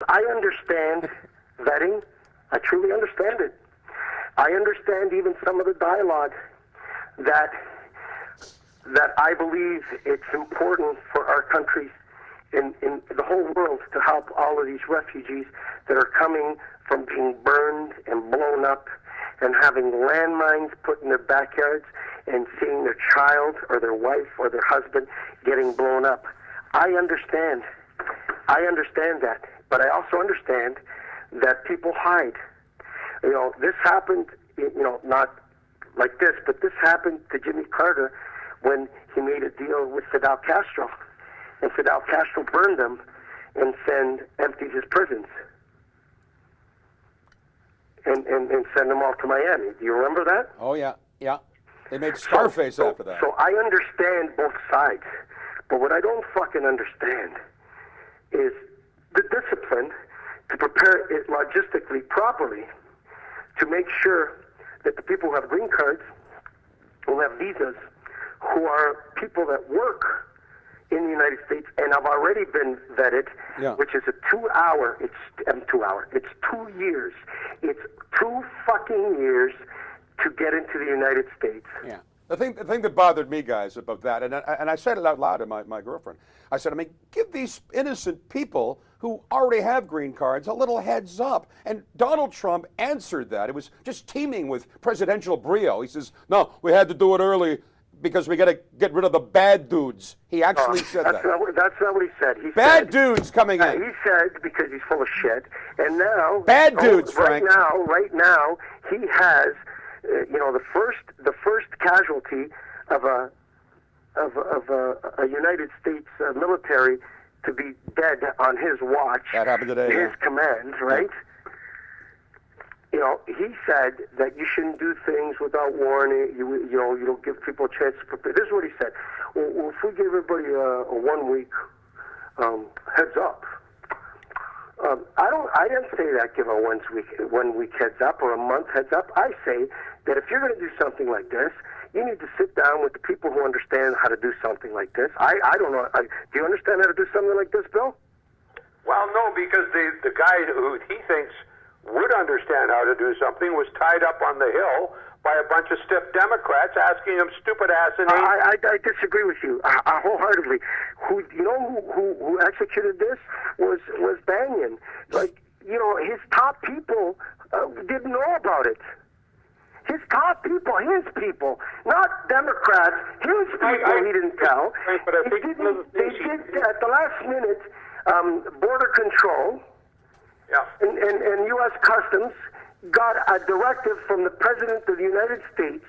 I understand vetting. I truly understand it. I understand even some of the dialogue that I believe it's important for our countries in the whole world to help all of these refugees that are coming from being burned and blown up and having landmines put in their backyards and seeing their child or their wife or their husband getting blown up. I understand. I understand that. But I also understand that people hide. You know, this happened, you know, not like this, but this happened to Jimmy Carter when he made a deal with Fidel Castro. And Fidel Castro burned them and emptied his prisons. And send them all to Miami. Do you remember that? Oh, yeah, yeah. They made Scarface after that. So I understand both sides. But what I don't fucking understand is the discipline to prepare it logistically properly to make sure that the people who have green cards, who have visas, who are people that work in the United States and have already been vetted, which is a 2-hour, it's 2 years. It's 2 fucking years to get into the United States. Yeah. The thing that bothered me, guys, about that, and I said it out loud to my girlfriend, I said, I mean, give these innocent people who already have green cards a little heads up. And Donald Trump answered that. It was just teeming with presidential brio. He says, no, we had to do it early because we got to get rid of the bad dudes. He actually said that. That's not what he said. He bad dudes coming in. He said, because he's full of shit, and now... Bad dudes, Frank. Right now, he has, you know, the first casualty of a United States military to be dead on his watch. That happened today. His command, right? Yeah. You know, he said that you shouldn't do things without warning. You know, you don't give people a chance to prepare. This is what he said. Well, if we give everybody a 1 week heads up, I didn't say that. Give a 1 week heads up or a month heads up. I say that if you're going to do something like this, you need to sit down with the people who understand how to do something like this. I don't know. Do you understand how to do something like this, Bill? Well, no, because the guy who he thinks would understand how to do something was tied up on the Hill by a bunch of stiff Democrats asking him stupid ass names. I disagree with you wholeheartedly. Who executed this was Banyan. Like, you know, his top people didn't know about it. His top people, his people, not Democrats, his people he didn't tell. They did at the last minute border control and U.S. Customs got a directive from the President of the United States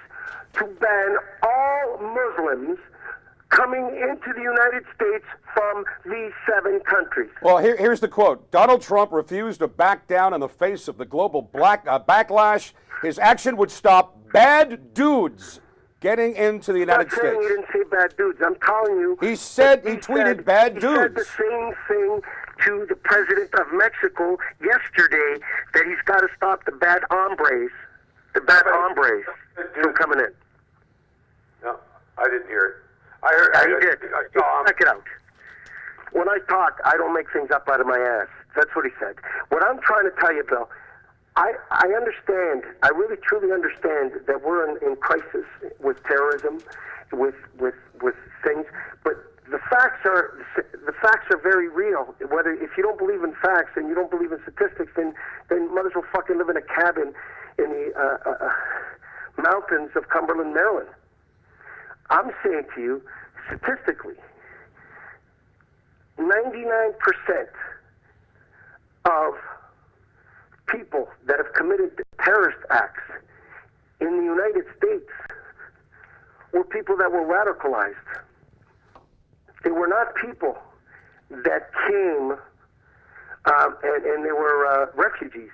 to ban all Muslims coming into the United States from these 7 countries. Well, here's the quote. Donald Trump refused to back down in the face of the global backlash. His action would stop bad dudes getting into the United States. He didn't say bad dudes. I'm telling you. He tweeted bad dudes. He said the same thing to the president of Mexico yesterday, that he's got to stop the bad hombres from coming in. No, I didn't hear it. I heard. He did. Check it out. When I talk, I don't make things up out of my ass. That's what he said. What I'm trying to tell you, Bill, I understand. I really truly understand that we're in crisis with terrorism, with things. But the facts are very real. Whether if you don't believe in facts and you don't believe in statistics, then might as well fucking live in a cabin in the mountains of Cumberland, Maryland. I'm saying to you, statistically, 99% of people that have committed terrorist acts in the United States were people that were radicalized. They were not people that came and they were refugees.